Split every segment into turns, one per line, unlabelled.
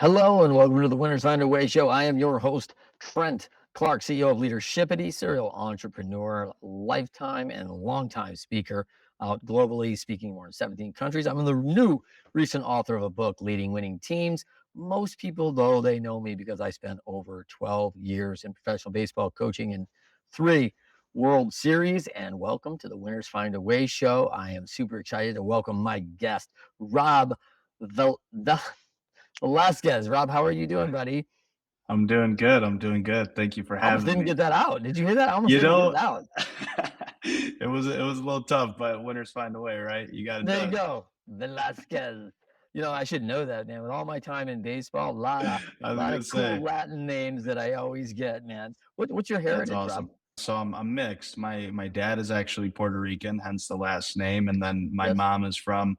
Hello and welcome to the Winners Find a Way show. I am your host, Trent Clark, CEO of Leadershipity, serial entrepreneur, lifetime and longtime speaker out globally, speaking more in 17 countries. I'm the new recent author of a book, Leading Winning Teams. Most people, though, they know me because I spent over 12 years in professional baseball coaching in 3 World Series. And welcome to the Winners Find a Way show. I am super excited to welcome my guest, Rob Velazquez. Rob, how are you doing, buddy?
I'm doing good. I'm doing good. Thank you for
I almost
having
didn't
me.
get that out. Did you hear that? I almost
You
didn't get
know,
it out.
it was a little tough, but winners find a way, right? You got it
There you
done.
go. Velazquez. I should know that, man. With all my time in baseball, a lot of
I was
lot
gonna
of cool
say
Latin names that I always get, man. What's your
that's
heritage, Rob?
awesome. So I'm mixed. My dad is actually Puerto Rican, hence the last name, and then my
Yes.
mom is from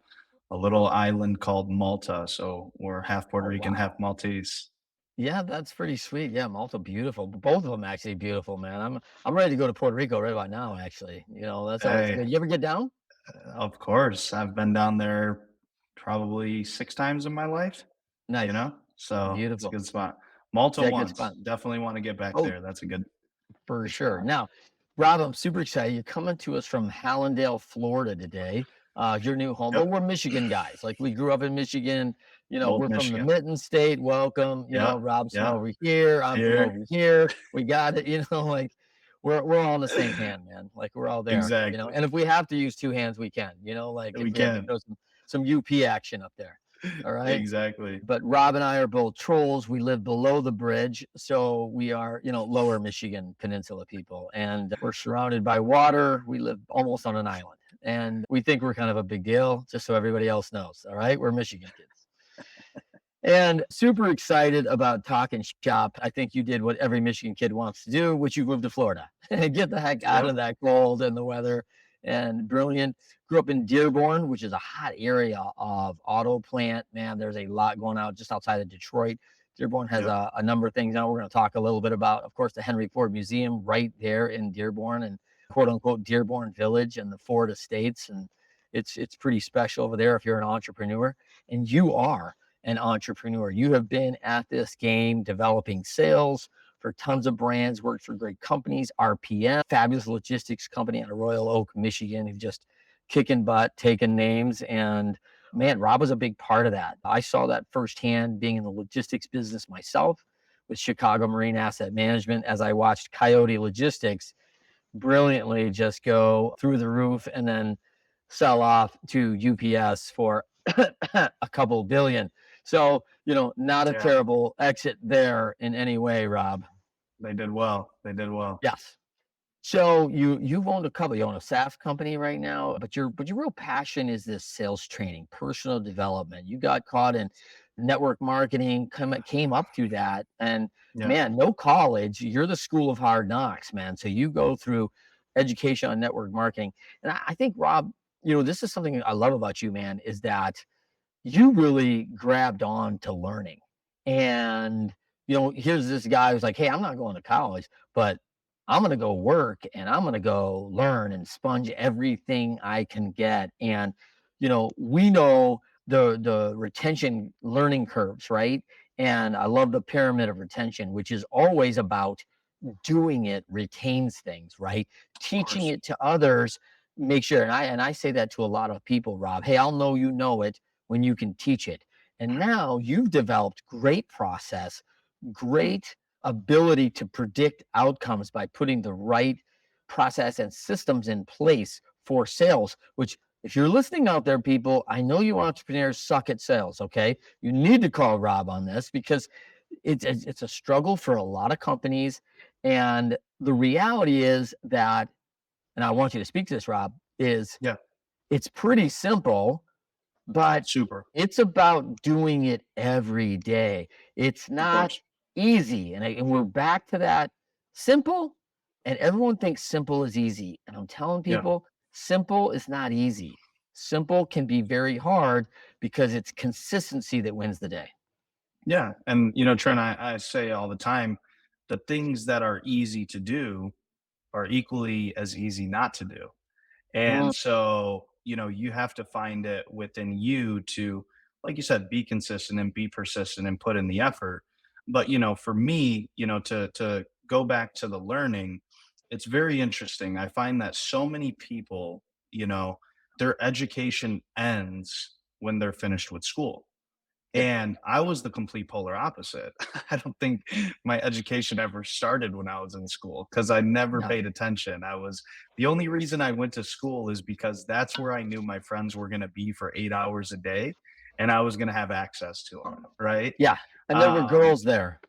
a little island called Malta. So we're half Puerto
Oh,
Rican, half
wow.
Maltese.
Yeah, that's pretty sweet. Yeah, Malta, beautiful. Both of them actually beautiful, man. I'm ready to go to Puerto Rico right about now, actually. That's always
Hey,
good. You ever get down?
of course, I've been down there probably 6 times in my life.
Nice.
So it's a
Beautiful.
good spot. Malta
Yeah, good
once.
spot.
Definitely want to get back
Oh,
there. That's a good
for
good
sure.
spot.
Now, Rob, I'm super excited. You're coming to us from Hallandale, Florida today. Your new home, but
Yep.
we're Michigan guys. Like we grew up in Michigan.
Old
We're from the
Michigan.
Mitten State. Welcome.
Yep.
Rob's from
Yep.
over here. I'm from
Here.
over here. We got it. Like we're all in the same hand, man. Like we're all there.
Exactly.
And if we have to use two hands, we can. Like if
We
we have to
can.
show some UP action up there. All right.
Exactly.
But Rob and I are both trolls. We live below the bridge. So we are, lower Michigan Peninsula people. And we're surrounded by water. We live almost on an island. And we think we're kind of a big deal, just so everybody else knows. All right. We're Michigan kids. And super excited about talking shop. I think you did what every Michigan kid wants to do, which you moved to Florida and get the heck out of
Yep.
that cold and the weather. And brilliant. Grew up in Dearborn, which is a hot area of auto plant. Man, there's a lot going on just outside of Detroit. Dearborn has
Yep.
a number of things. Now we're going to talk a little bit about, of course, the Henry Ford Museum right there in Dearborn and quote unquote Dearborn Village and the Ford Estates. And it's pretty special over there if you're an entrepreneur. And you are an entrepreneur. You have been at this game developing sales for tons of brands, worked for great companies, RPM, fabulous logistics company out of Royal Oak, Michigan, who just kicking butt, taking names. And man, Rob was a big part of that. I saw that firsthand being in the logistics business myself with Chicago Marine Asset Management as I watched Coyote Logistics brilliantly just go through the roof and then sell off to UPS for a couple billion. So, not a
Yeah.
terrible exit there in any way, Rob.
They did well. They did well.
Yes. So you've owned a couple. You own a SaaS company right now, but your real passion is this sales training, personal development. You got caught in network marketing, came up through that, and
Yeah.
man, no college. You're the school of hard knocks, man. So you go through education on network marketing, and I think Rob, this is something I love about you, man, is that you really grabbed on to learning, and here's this guy who's like, hey, I'm not going to college, but I'm going to go work and I'm going to go learn and sponge everything I can get. And, we know the retention learning curves, right? And I love the pyramid of retention, which is always about doing it retains things, right?
Of
Teaching
course.
it to others, make sure. And I say that to a lot of people, Rob. Hey, I'll know you know it when you can teach it. And now you've developed great process, great ability to predict outcomes by putting the right process and systems in place for sales, which if you're listening out there, people, I know you entrepreneurs suck at sales. Okay. You need to call Rob on this because it's a struggle for a lot of companies. And the reality is that, and I want you to speak to this, Rob, is
Yeah.
it's pretty simple, but
Super.
it's about doing it every day. It's
Of
not
course.
easy. And we're back to that simple. And everyone thinks simple is easy. And I'm telling
Yeah.
people, simple is not easy. Simple can be very hard because it's consistency that wins the day.
Yeah. And Trent, I say all the time, the things that are easy to do are equally as easy not to do.
Mm,
And so, you have to find it within you to like you said, be consistent and be persistent and put in the effort. But for me, to go back to the learning, it's very interesting. I find that so many people, you know, their education ends when they're finished with school.
Yep.
And I was the complete polar opposite. I don't think my education ever started when I was in school because I never
No.
paid attention. The only reason I went to school is because that's where I knew my friends were going to be for 8 hours a day and I was going to have access to them. Right.
Yeah. And there were
Um,
girls there.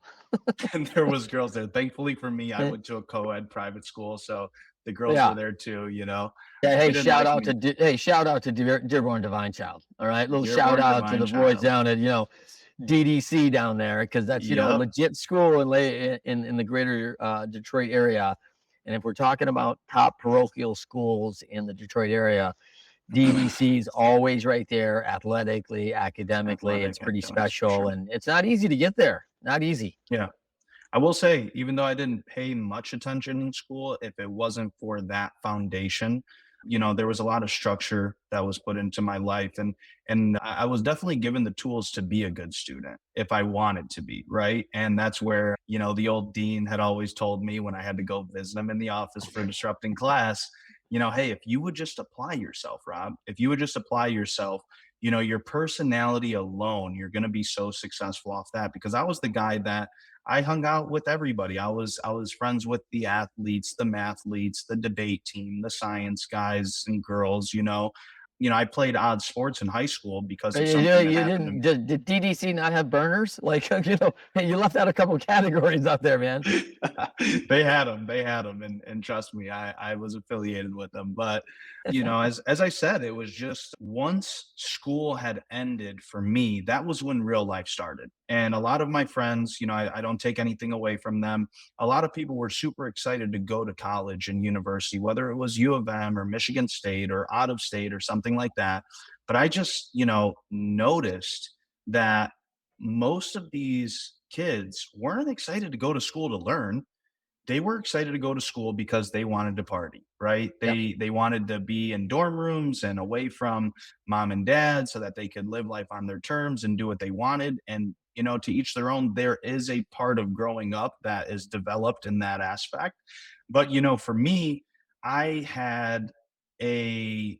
and there was girls there. Thankfully for me, I
Eh,
went to a co-ed private school. So the girls were
Yeah.
there too.
Yeah,
They
hey,
didn't like me.
shout out to Dearborn Divine Child. All right, little shout
Dearborn
out to
Divine
the boys
Child.
down at DDC down there because that's a
Yep.
legit school in the greater Detroit area. And if we're talking about top parochial schools in the Detroit area, DDC's always right there athletically, academically. It's
Athletic
pretty
academics for
special,
sure.
and it's not easy to get there. Not easy.
Yeah. I will say, even though I didn't pay much attention in school, if it wasn't for that foundation, there was a lot of structure that was put into my life, and I was definitely given the tools to be a good student if I wanted to be, right? And that's where the old dean had always told me when I had to go visit him in the office for disrupting class, hey, if you would just apply yourself, Rob, if you would just apply yourself, your personality alone, you're going to be so successful off that. Because I was the guy that I hung out with everybody. I was friends with the athletes, the mathletes, the debate team, the science guys and girls. I played odd sports in high school because of something that
You
happened to
didn't?
me.
Did DDC not have burners? Like hey, you left out a couple categories out there, man.
They had them, and trust me, I was affiliated with them. But as I said, it was just once school had ended for me, that was when real life started. And a lot of my friends, I don't take anything away from them. A lot of people were super excited to go to college and university, whether it was U of M or Michigan State or out of state or something like that. But I just, noticed that most of these kids weren't excited to go to school to learn. They were excited to go to school because they wanted to party, right?
Yep.
They wanted to be in dorm rooms and away from mom and dad so that they could live life on their terms and do what they wanted. And to each their own. There is a part of growing up that is developed in that aspect. But for me, I had a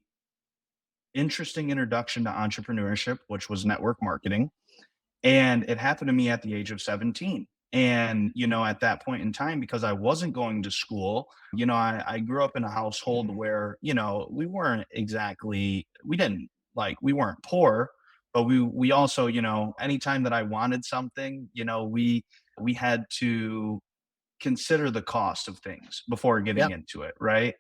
interesting introduction to entrepreneurship, which was network marketing, and it happened to me at the age of 17. And, at that point in time, because I wasn't going to school, I grew up in a household where, we weren't poor, but we also, anytime that I wanted something, we had to consider the cost of things before getting
Yep.
into it, right?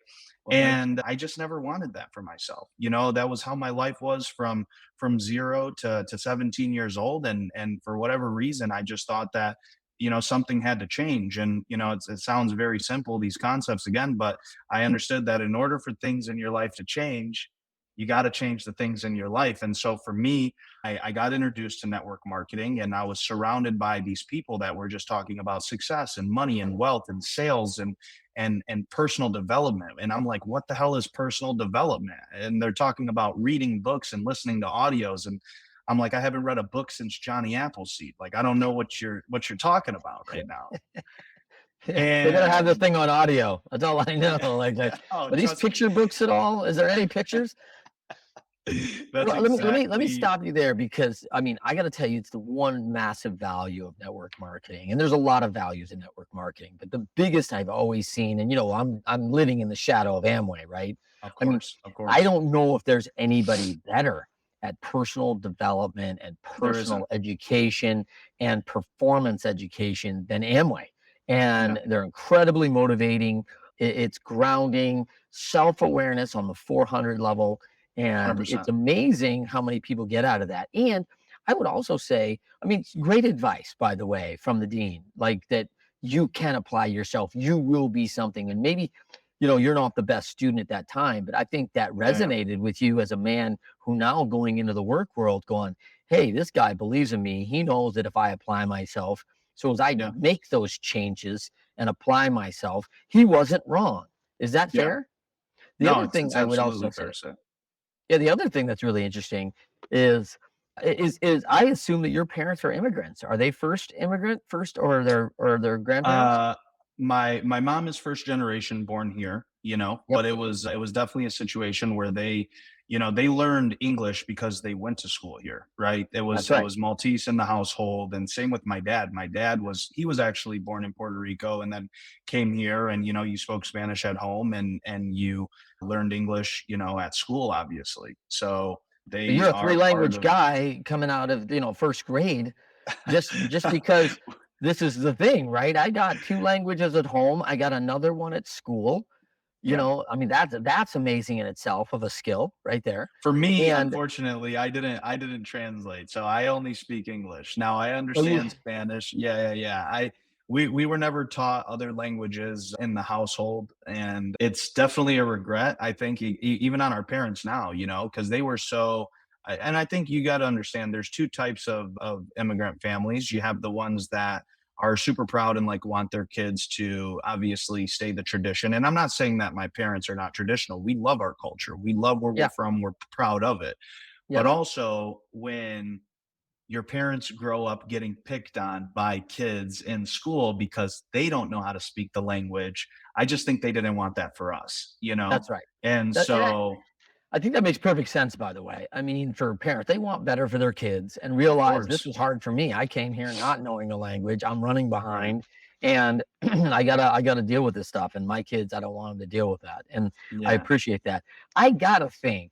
Right.
And I just never wanted that for myself. That was how my life was from 0 to 17 years old. And for whatever reason, I just thought that something had to change. And it sounds very simple, these concepts again, but I understood that in order for things in your life to change, you got to change the things in your life. And so for me, I got introduced to network marketing, and I was surrounded by these people that were just talking about success and money and wealth and sales and personal development. And I'm like, what the hell is personal development? And they're talking about reading books and listening to audios. And I'm like, I haven't read a book since Johnny Appleseed. Like, I don't know what you're talking about right now.
They gotta have the
And
thing on audio. That's all I know. Like,
oh,
are these
trust me,
picture books at all? Is there any pictures?
that's
Well, let me
exactly.
stop you there because I mean I got to tell you it's the one massive value of network marketing, and there's a lot of values in network marketing, but the biggest I've always seen, and I'm living in the shadow of Amway, right?
Of
I mean,
course, of
I
course,
don't know if there's anybody better at personal development and
there isn't.
personal education and performance education than Amway,
Yeah,
and they're incredibly motivating. It's grounding, self awareness on the 400 level, and it's
100%.
amazing how many people get out of that. And I would also say, I mean, great advice, by the way, from the dean, like that you can apply yourself. You will be something. And maybe, you're not the best student at that time, but I think that
Yeah,
resonated with you as a man who now going into the work world going, hey, this guy believes in me. He knows that if I apply myself, so as I
yeah,
make those changes and apply myself, he wasn't wrong. Is that
yeah.
fair? The
No,
other
it's
thing
it's
I would
absolutely
also
fair
say,
to say.
yeah, the other thing that's really interesting is I assume that your parents are immigrants. Are they first immigrant first, or their grandparents?
Uh, my mom is first generation born here,
Yep,
but it was definitely a situation where they learned English because they went to school here, right? It
that's
was it
right.
was Maltese in the household, and same with my dad. My dad was actually born in Puerto Rico and then came here, and you spoke Spanish at home, and you learned English, at school, obviously. So
But
they
you're a three
are part
language
of.
guy coming out of first grade, just because this is the thing, right? I got two languages at home. I got another one at school.
Yeah.
I mean that's amazing in itself of a skill right there.
For me,
And
unfortunately, I didn't translate, so I only speak English. Now I
oh, you
understand Spanish. Yeah, yeah, yeah. We were never taught other languages in the household, and it's definitely a regret. I think even on our parents now, because they were so. And I think you got to understand, there's two types of immigrant families. You have the ones that are super proud and like want their kids to obviously stay the tradition. And I'm not saying that my parents are not traditional. We love our culture. We love where we're
yeah,
from. We're proud of it. But
yes,
also when your parents grow up getting picked on by kids in school because they don't know how to speak the language, I just think they didn't want that for us,
that's right.
And
That, and
so,
I think that makes perfect sense, by the way. I mean, for parents, they want better for their kids and
of
realize this
course,
was hard for me. I came here not knowing the language. I'm running
right.
behind and I gotta deal with this stuff. And my kids, I don't want them to deal with that. And I
Yeah.
appreciate that. I gotta think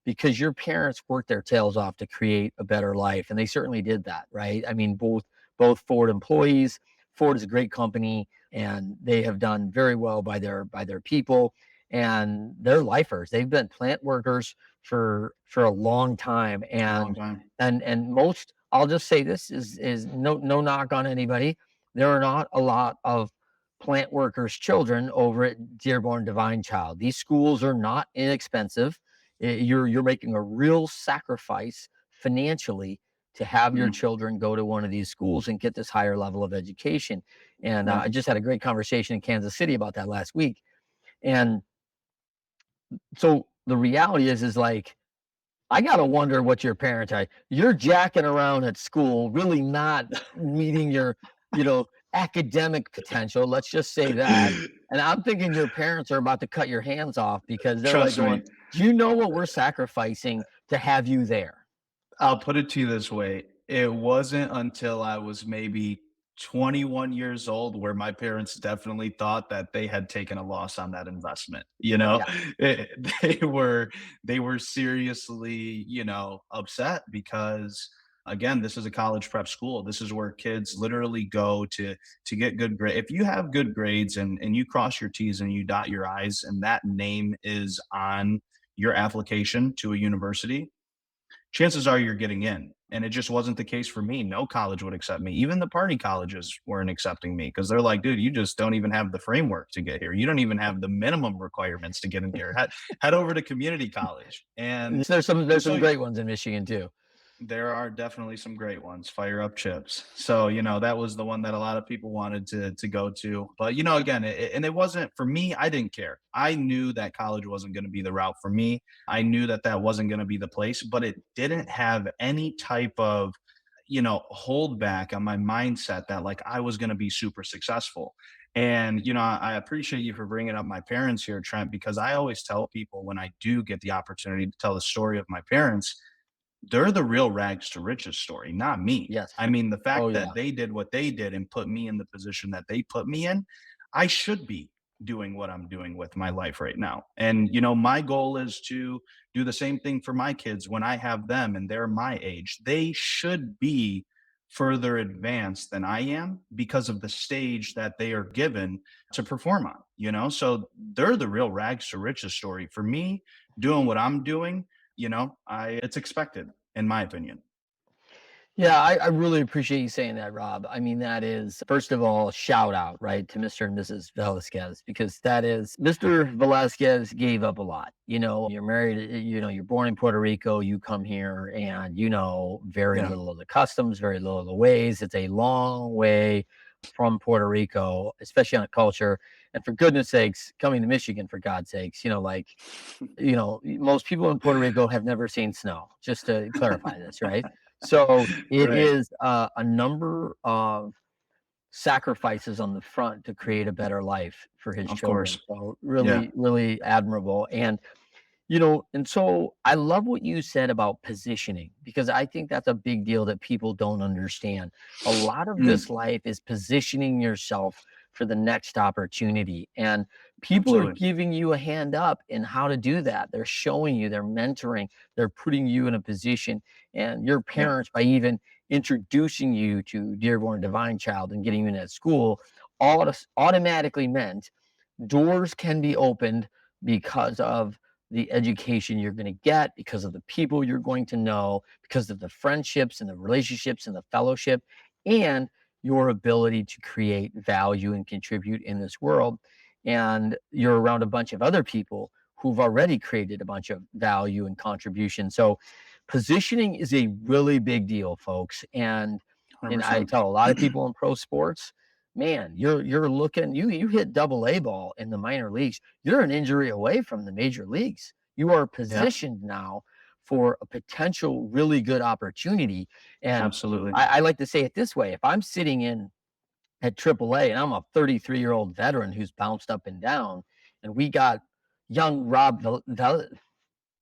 because your parents worked their tails off to create a better life. And they certainly did that, right? I mean, both Ford employees. Ford is a great company and they have done very well by their people and they're lifers. They've been plant workers for a long time,
A long
and
time.
most. I'll just say this is no knock on anybody. There are not a lot of plant workers' children over at Dearborn Divine Child. These schools are not inexpensive. You're making a real sacrifice financially to have your
Mhm.
children go to one of these schools and get this higher level of education. And
Yeah.
I just had a great conversation in Kansas City about that last week. And so the reality is like, I gotta wonder what your parents are. You're jacking around at school, really not meeting your, academic potential. Let's just say that. And I'm thinking your parents are about to cut your hands off because they're like
Trust
going,
me.
"Do you know what we're sacrificing to have you there?"
I'll put it to you this way. It wasn't until I was maybe 21 years old where my parents definitely thought that they had taken a loss on that investment.
Yeah,
It- they were they were seriously, upset because again, this is a college prep school. This is where kids literally go to get good grades. If you have good grades and you cross your T's and you dot your I's and that name is on your application to a university, chances are you're getting in. And it just wasn't the case for me. No college would accept me. Even the party colleges weren't accepting me because they're like, dude, you just don't even have the framework to get here. You don't even have the minimum requirements to get in here. Head over to community college.
there's some
And
there's some
so
great ones in Michigan too.
there are definitely some great ones. Fire up chips. So that was the one that a lot of people wanted to go to. But again, and it wasn't for me. I didn't care. I knew that college wasn't going to be the route for me. I knew that that wasn't going to be the place. But it didn't have any type of hold back on my mindset that like I was going to be super successful. And I appreciate you for bringing up my parents here, Trent, because I always tell people when I do get the opportunity to tell the story of my parents, they're the real rags to riches story, not me.
Yes.
I mean, the
Oh
fact that
yeah.
they did what they did and put me in the position that they put me in, I should be doing what I'm doing with my life right now. And, my goal is to do the same thing for my kids when I have them and they're my age. They should be further advanced than I am because of the stage that they are given to perform on. So they're the real rags to riches story. For me, doing what I'm doing, I it's expected in my opinion.
Yeah, I really appreciate you saying that, Rob. I mean, that is, first of all, shout out, right, to Mr. and Mrs. Velazquez, because that is, Mr. Velazquez gave up a lot. You're married, you're born in Puerto Rico, you come here and you know very
Yeah.
little of the customs, very little of the ways. It's a long way from Puerto Rico, especially on a culture. And for goodness sakes, coming to Michigan, for God's sakes, most people in Puerto Rico have never seen snow, just to clarify this, right? So it
Right.
is a number of sacrifices on the front to create a better life for his
Of
children.
course.
So
Yeah.
really, really admirable. And and so I love what you said about positioning because I think that's a big deal that people don't understand. A lot of
Mm,
this life is positioning yourself for the next opportunity. And people are
absolutely.
giving you a hand up in how to do that. They're showing you, they're mentoring, they're putting you in a position. And your
Yeah.
parents, by even introducing you to Dearborn Divine Child and getting you in at school, automatically meant doors can be opened because of the education you're going to get, because of the people you're going to know, because of the friendships and the relationships and the fellowship, and your ability to create value and contribute in this world. And you're around a bunch of other people who've already created a bunch of value and contribution. So, positioning is a really big deal, folks. And I
100%.
tell a lot of people in pro sports, man, you're looking, you hit double A ball in the minor leagues, you're an injury away from the major leagues. You are
Yeah.
positioned now for a potential really good opportunity. And
Absolutely.
I like to say it this way: if I'm sitting in at triple A and I'm a 33-year-old veteran who's bounced up and down, and we got young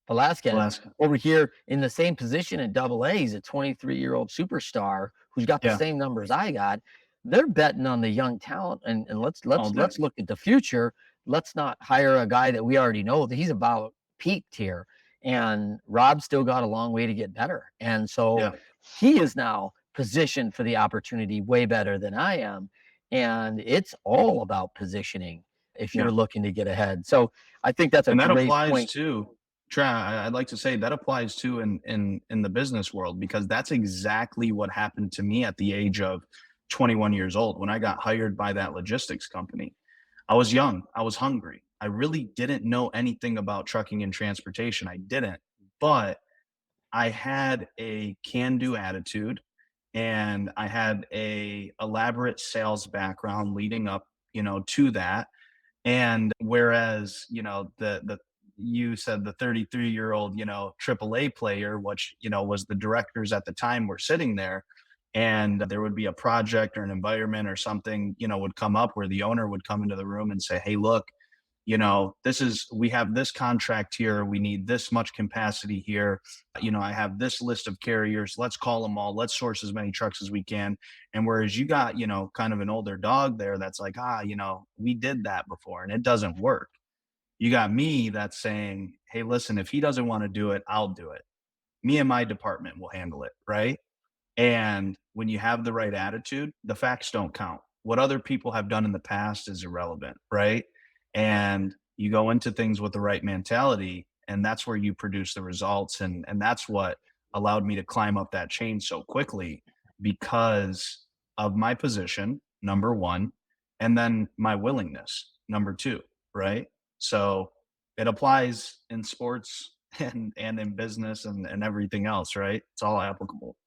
Velazquez
Alaska.
over here in the same position in double A. He's a 23-year-old superstar who's got the
Yeah.
same numbers I got. They're betting on the young talent, and let's
All
let's
day.
let's look at the future. Let's not hire a guy that we already know that he's about peaked here. And Rob's still got a long way to get better. And so
Yeah.
he is now positioned for the opportunity way better than I am. And it's all about positioning if
Yeah.
you're looking to get ahead. So I think that's a
And that
great
applies
point.
to I'd like to say that applies to in the business world, because that's exactly what happened to me at the age of 21 years old when I got hired by that logistics company. I was young, I was hungry. I really didn't know anything about trucking and transportation. I didn't. But I had a can-do attitude, and I had a elaborate sales background leading up, to that. And whereas, the you said the 33-year-old, AAA player, which, was the directors at the time, were sitting there, and there would be a project or an environment or something, would come up where the owner would come into the room and say, "Hey, look, we have this contract here. We need this much capacity here. I have this list of carriers. Let's call them all. Let's source as many trucks as we can." And whereas you got, kind of an older dog there that's like, we did that before and it doesn't work. You got me that's saying, "Hey, listen, if he doesn't want to do it, I'll do it. Me and my department will handle it." Right. And when you have the right attitude, the facts don't count. What other people have done in the past is irrelevant, right? And you go into things with the right mentality, and that's where you produce the results. And that's what allowed me to climb up that chain so quickly, because of my position, number one, and then my willingness, number two, right? So it applies in sports and in business and everything else, right? It's all applicable.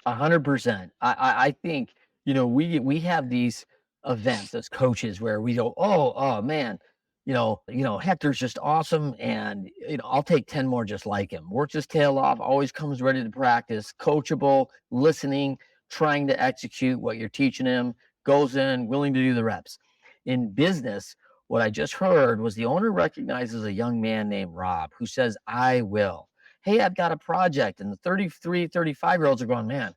100%. I think, we have these events as coaches where we go, oh man, Hector's just awesome, and I'll take 10 more just like him. Works his tail off, always comes ready to practice, coachable, listening, trying to execute what you're teaching him, goes in, willing to do the reps. In business, what I just heard was the owner recognizes a young man named Rob who says, "I will." Hey, I've got a project. And the 33, 35-year-olds are going, man,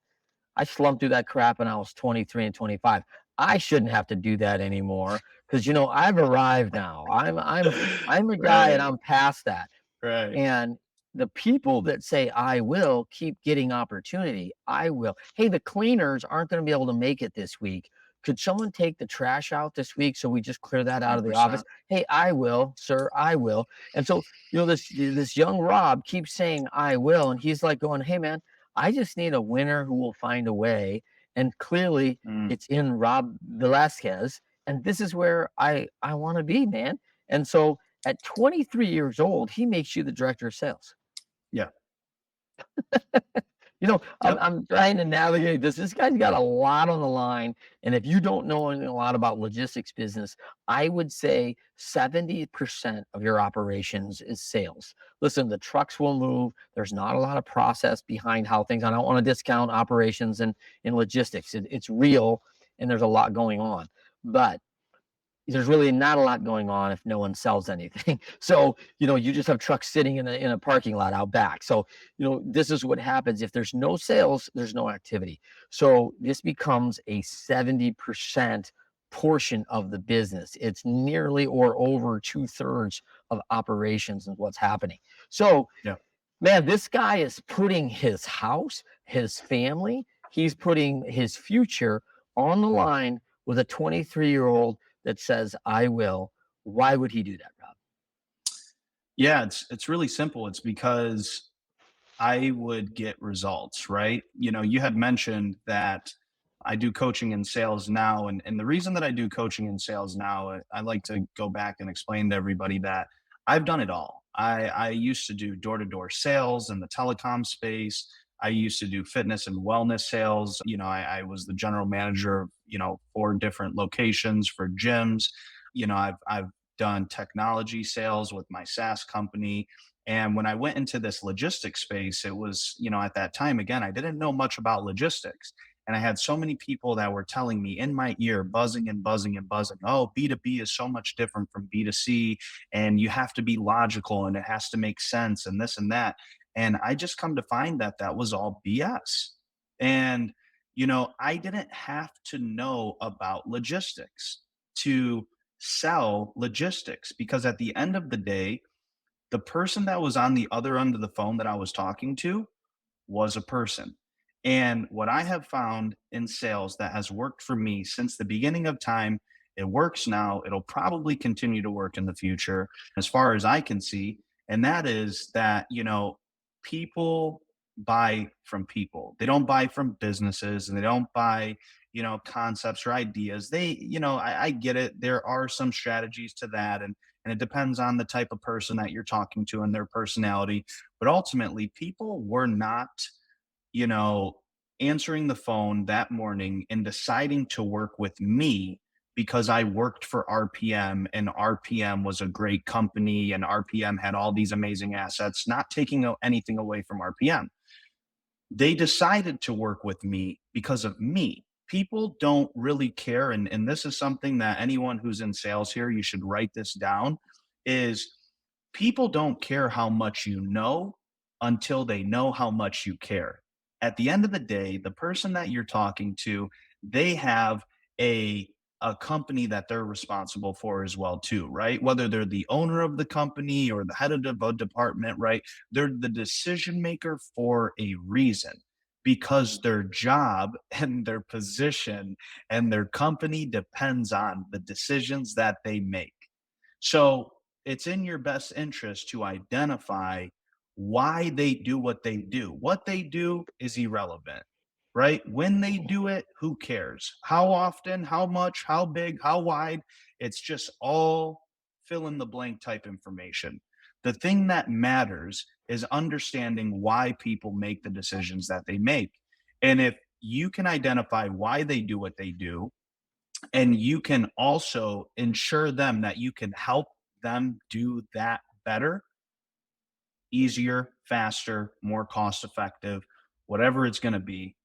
I slumped through that crap when I was 23 and 25. I shouldn't have to do that anymore because I've arrived now. I'm a guy and
Right,
I'm past that.
right.
And the people that say I will keep getting opportunity. I will. Hey, the cleaners aren't going to be able to make it this week. Could someone take the trash out this week so we just clear that out of the office?
100%.
Hey, I will, sir, I will. And so, this young Rob keeps saying I will, and he's like going, "Hey man, I just need a winner who will find a way." And clearly
Mm,
it's in Rob Velazquez. And this is where I want to be, man. And so at 23 years old, he makes you the director of sales.
yeah,
I'm,
Yep.
I'm trying to navigate this. This guy's got a lot on the line. And if you don't know anything a lot about logistics business, I would say 70% of your operations is sales. Listen, the trucks will move. There's not a lot of process behind how things, I don't want to discount operations and in logistics. It's real and there's a lot going on. But there's really not a lot going on if no one sells anything. So, you just have trucks sitting in a parking lot out back. So, this is what happens. If there's no sales, there's no activity. So this becomes a 70% portion of the business. It's nearly or over two-thirds of operations and what's happening. So,
Yeah.
man, this guy is putting his house, his family, he's putting his future on the line with a 23-year-old that says, I will. Why would he do that, Rob?
Yeah, it's really simple. It's because I would get results, right? You had mentioned that I do coaching and sales now. And the reason that I do coaching and sales now, I like to go back and explain to everybody that I've done it all. I used to do door to door sales in the telecom space. I used to do fitness and wellness sales. I was the general manager of, 4 different locations for gyms. I've done technology sales with my SaaS company. And when I went into this logistics space, it was, at that time, again, I didn't know much about logistics. And I had so many people that were telling me in my ear, buzzing and buzzing and buzzing, oh, B2B is so much different from B2C. And you have to be logical and it has to make sense and this and that. And I just come to find that that was all BS. And, I didn't have to know about logistics to sell logistics because at the end of the day, the person that was on the other end of the phone that I was talking to was a person. And what I have found in sales that has worked for me since the beginning of time, it works now, it'll probably continue to work in the future as far as I can see. And that is that, people buy from people. They don't buy from businesses and they don't buy, concepts or ideas. I get it. There are some strategies to that. And it depends on the type of person that you're talking to and their personality. But ultimately, people were not, you know, answering the phone that morning and deciding to work with me because I worked for RPM and RPM was a great company and RPM had all these amazing assets, not taking anything away from RPM. They decided to work with me because of me. People don't really care. And this is something that anyone who's in sales here, you should write this down is people don't care how much you know until they know how much you care. At the end of the day, the person that you're talking to, they have a a company that they're responsible for as well too, right? Whether they're the owner of the company or the head of a department, right? They're the decision maker for a reason because their job and their position and their company depends on the decisions that they make. So it's in your best interest to identify why they do what they do. What they do is irrelevant, right? When they do it, who cares? How often, how much, how big, how wide? It's just all fill in the blank type information. The thing that matters is understanding why people make the decisions that they make. And if you can identify why they do what they do, and you can also ensure them that you can help them do that better, easier, faster, more cost effective, whatever it's going to be,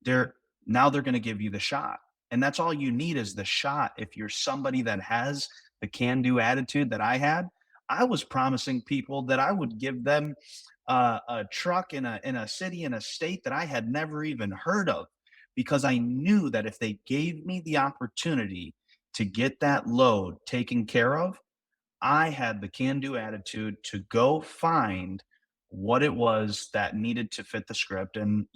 they're now they're going to give you the shot. And that's all you need is the shot. If you're somebody that has the can do attitude that I had, I was promising people that I would give them a truck in a city in a state that I had never even heard of because I knew that if they gave me the opportunity to get that load taken care of, I had the can do attitude to go find what it was that needed to fit the script. And,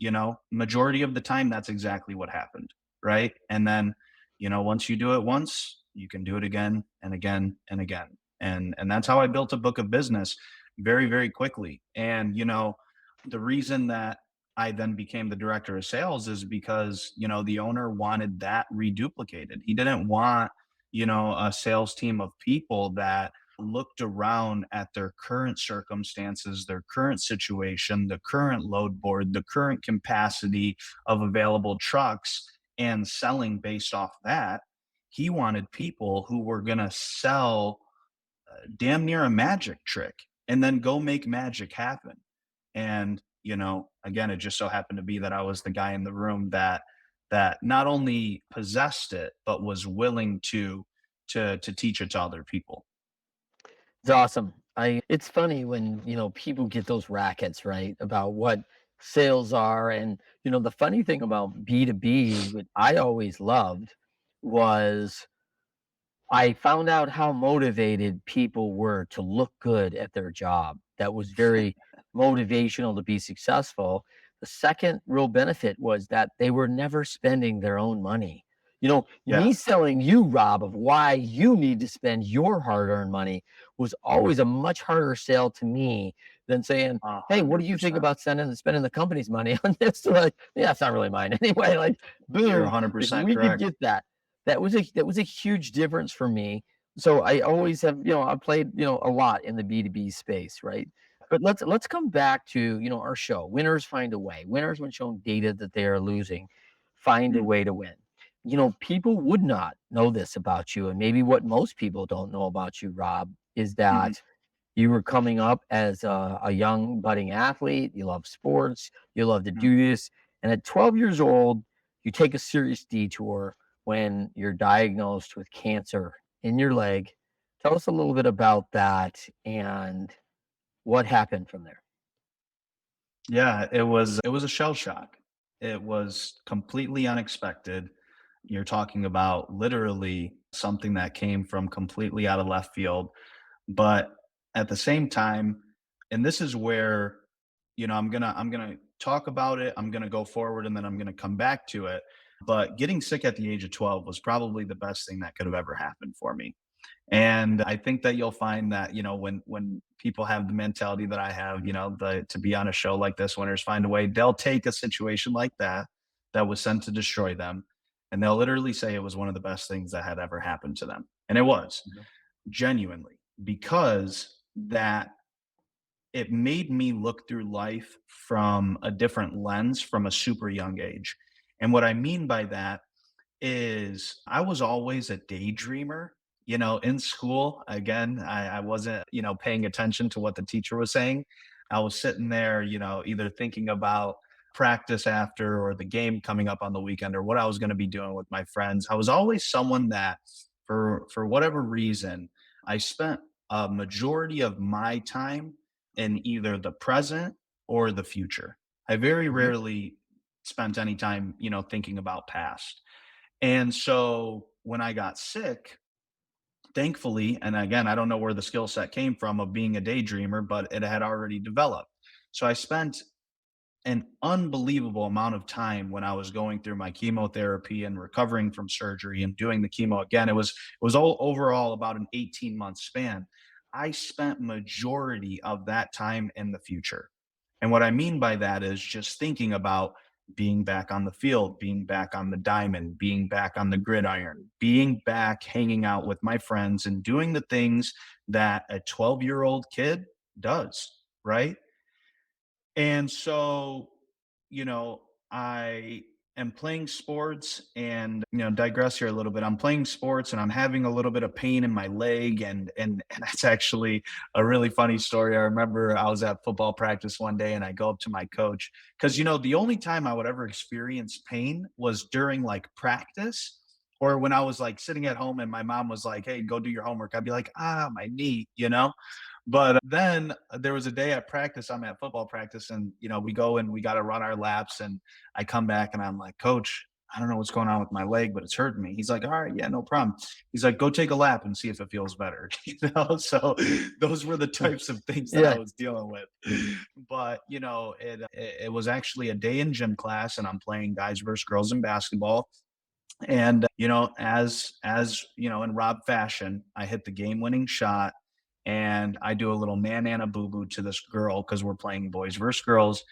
majority of the time, that's exactly what happened. Right. And then, once you do it once, you can do it again and again and again. And that's how I built a book of business very, very quickly. And, the reason that I then became the director of sales is because, the owner wanted that reduplicated. He didn't want, a sales team of people that looked around at their current circumstances, their current situation, the current load board, the current capacity of available trucks, and selling based off that. He wanted people who were going to sell damn near a magic trick and then go make magic happen. And, again, it just so happened to be that I was the guy in the room that not only possessed it, but was willing to teach it to other people.
It's awesome. It's funny when, people get those rackets, right, about what sales are. And, the funny thing about B2B, what I always loved was I found out how motivated people were to look good at their job. That was very motivational to be successful. The second real benefit was that they were never spending their own money.
Yeah,
Me selling you, Rob, of why you need to spend your hard earned money was always a much harder sale to me than saying,
a
hey, what do
hundred
you think
percent.
about spending the company's money on this? They're like, yeah, it's not really mine anyway. Like,
You're
boom, if
100%
we could
correct.
get that was a huge difference for me. So I always have, I played, a lot in the B2B space, right? But let's come back to, our show. Winners find a way. Winners, when shown data that they are losing, find a
Mm,
way to win. People would not know this about you, and maybe what most people don't know about you, Rob, is
mhm,
that you were coming up as a young budding athlete. You love sports. You love to
mhm.
do this. And at 12 years old, you take a serious detour when you're diagnosed with cancer in your leg. Tell us a little bit about that and what happened from there.
Yeah, it was a shell shock. It was completely unexpected. You're talking about literally something that came from completely out of left field. But at the same time, and this is where, I'm gonna talk about it, I'm gonna go forward, and then I'm gonna come back to it. But getting sick at the age of 12 was probably the best thing that could have ever happened for me. And I think that you'll find that, when people have the mentality that I have, to be on a show like this, Winners Find a Way, they'll take a situation like that was sent to destroy them, and they'll literally say it was one of the best things that had ever happened to them. And it was
Mhm.
genuinely, because that it made me look through life from a different lens from a super young age. And what I mean by that is I was always a daydreamer. In school. Again, I wasn't, paying attention to what the teacher was saying. I was sitting there, either thinking about practice after or the game coming up on the weekend or what I was going to be doing with my friends. I was always someone that, for whatever reason, I spent a majority of my time in either the present or the future. I very
Mhm.
rarely spent any time, thinking about past. And so when I got sick, thankfully, and again, I don't know where the skill set came from of being a daydreamer, but it had already developed. So I spent an unbelievable amount of time when I was going through my chemotherapy and recovering from surgery and doing the chemo again. It was all overall about an 18-month span. I spent majority of that time in the future. And what I mean by that is just thinking about being back on the field, being back on the diamond, being back on the gridiron, being back hanging out with my friends and doing the things that a 12-year-old kid does, right? And so, I am playing sports and, digress here a little bit. I'm playing sports and I'm having a little bit of pain in my leg. And that's actually a really funny story. I remember I was at football practice one day and I go up to my coach because, the only time I would ever experience pain was during like practice or when I was like sitting at home and my mom was like, hey, go do your homework. I'd be like, my knee. But then there was a day at practice, I'm at football practice, and we go and we got to run our laps. And I come back and I'm like, Coach, I don't know what's going on with my leg, but it's hurting me. He's like, all right, yeah, no problem. He's like, go take a lap and see if it feels better. So those were the types of things that I
Yeah.
was dealing with. But it was actually a day in gym class, and I'm playing guys versus girls in basketball. And as in Rob fashion, I hit the game-winning shot, and I do a little nana boo boo to this girl because we're playing boys versus girls,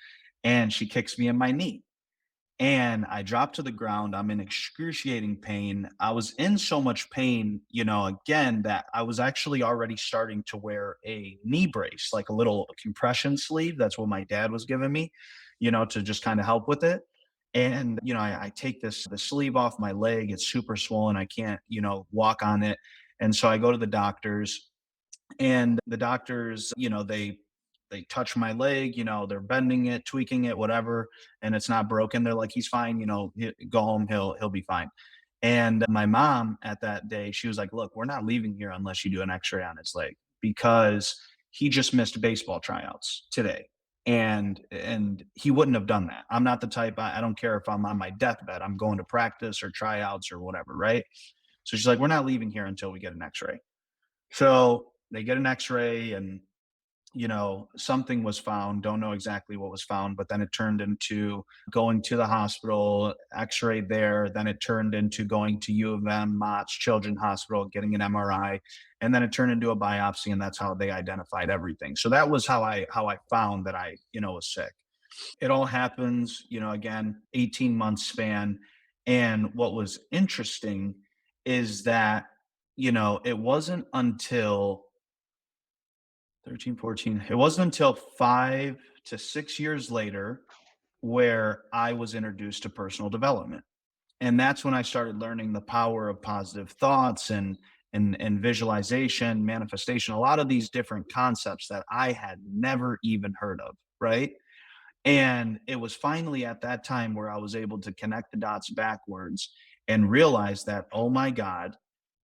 and she kicks me in my knee. and I dropped to the ground. I'm in excruciating pain. I was in so much pain, again, that I was actually already starting to wear a knee brace, like a little compression sleeve. That's what my dad was giving me, to just kind of help with it. And, I take the sleeve off my leg. It's super swollen. I can't, walk on it. And so I go to the doctors, and the doctors, they touch my leg, they're bending it, tweaking it, whatever, and it's not broken. They're like, he's fine, go home, he'll be fine. And my mom at that day, she was like, look, we're not leaving here unless you do an x-ray on his leg, because he just missed baseball tryouts today. And he wouldn't have done that. I'm not the type, I don't care if I'm on my deathbed, I'm going to practice or tryouts or whatever, right? So she's like, we're not leaving here until we get an x-ray. So they get an x-ray, and something was found. Don't know exactly what was found, but then it turned into going to the hospital, x-ray there. Then it turned into going to U of M, Mott's Children's Hospital, getting an MRI, and then it turned into a biopsy, and that's how they identified everything. So that was how I found that I, was sick. It all happens, again, 18 months span. And what was interesting is that, it wasn't until 13, 14. It wasn't until 5 to 6 years later where I was introduced to personal development. And that's when I started learning the power of positive thoughts and visualization, manifestation, a lot of these different concepts that I had never even heard of, right? And it was finally at that time where I was able to connect the dots backwards and realize that, oh my God,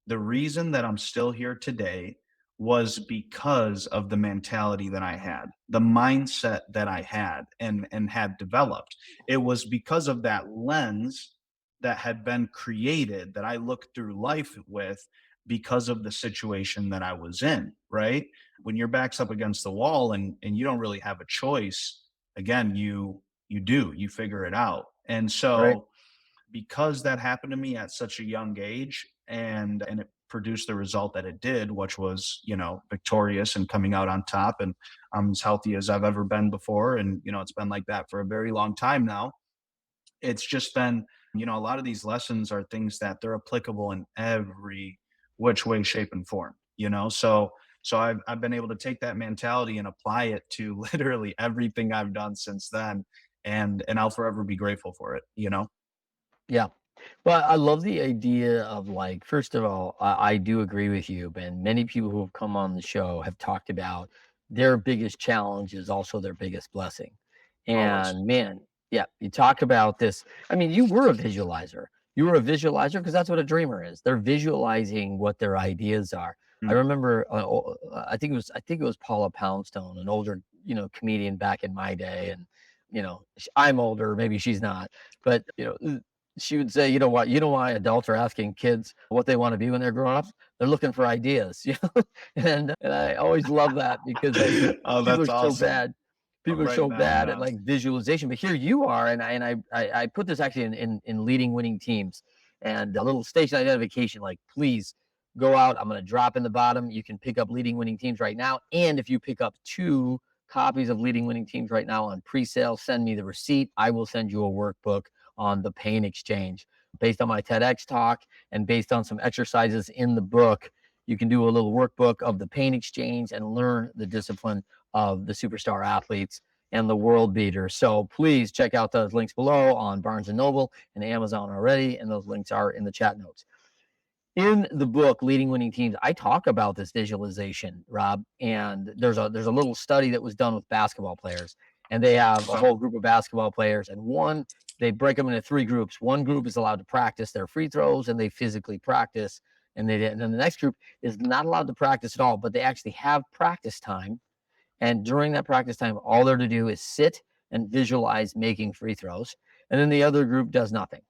the reason that I'm still here today was because of the mentality that I had, the mindset that I had and had developed. It was because of that lens that had been created that I looked through life with, because of the situation that I was in, right? When your back's up against the wall and you don't really have a choice, again, you figure it out. And
Right.
so because that happened to me at such a young age, and it produced the result that it did, which was, victorious and coming out on top, and I'm as healthy as I've ever been before, and it's been like that for a very long time now. It's just been, a lot of these lessons are things that they're applicable in every which way, shape, and form, so I've been able to take that mentality and apply it to literally everything I've done since then, and I'll forever be grateful for it.
Yeah. Well, I love the idea of like, first of all, I do agree with you, and many people who have come on the show have talked about their biggest challenge is also their biggest blessing.
Always.
And man, yeah, you talk about this. I mean, you were a visualizer. You were a visualizer because that's what a dreamer is. They're visualizing what their ideas are. I
Mm.
remember, I think it was Paula Poundstone, an older, comedian back in my day, and I'm older, maybe she's not, but she would say, you know why adults are asking kids what they want to be when they're growing up? They're looking for ideas, and I always love that because
Oh,
people
that's
are so
awesome.
bad. People
I'm
are so
writing that one
bad at
down.
like visualization, but here you are, and I put this actually in leading winning teams and a little station identification. Like, please go out. I'm going to drop in the bottom. You can pick up leading winning teams right now, and if you pick up 2 copies of leading winning teams right now on pre-sale, send me the receipt. I will send you a workbook on the pain exchange based on my TEDx talk and based on some exercises in the book. You can do a little workbook of the pain exchange and learn the discipline of the superstar athletes and the world beaters. So please check out those links below on Barnes and Noble and Amazon already, and those links are in the chat notes. In the book Leading Winning Teams, I talk about this visualization, Rob, and there's a little study that was done with basketball players, and they have a
Okay.
whole group of basketball players, and they break them into 3 groups. One group is allowed to practice their free throws and they physically practice, and then the next group is not allowed to practice at all, but they actually have practice time, and during that practice time, all they're to do is sit and visualize making free throws. And then the other group does nothing.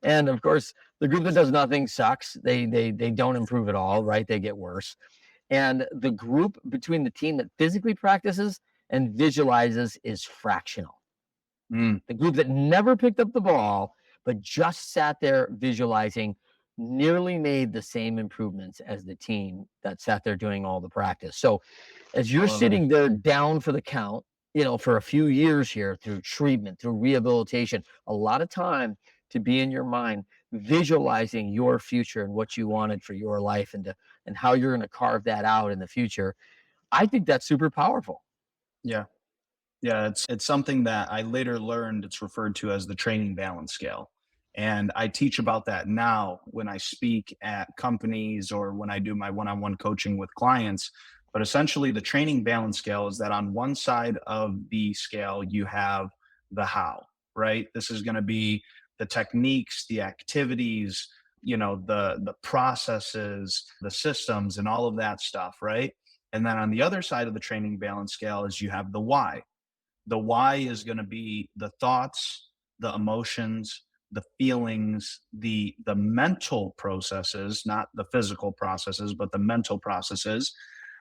And of course, the group that does nothing sucks. They don't improve at all, right? They get worse. And the group between the team that physically practices and visualizes is fractional.
Mm.
The group that never picked up the ball, but just sat there visualizing, nearly made the same improvements as the team that sat there doing all the practice. So as
I
you're
love it.
sitting there down for the count, for a few years here through treatment, through rehabilitation, a lot of time to be in your mind visualizing your future and what you wanted for your life and how you're going to carve that out in the future. I think that's super powerful.
Yeah. Yeah, it's something that I later learned it's referred to as the training balance scale. And I teach about that now when I speak at companies or when I do my one-on-one coaching with clients. But essentially the training balance scale is that on one side of the scale you have the how, right? This is going to be the techniques, the activities, the processes, the systems and all of that stuff, right? And then on the other side of the training balance scale is you have the why. The why is going to be the thoughts, the emotions, the feelings, the mental processes, not the physical processes, but the mental processes.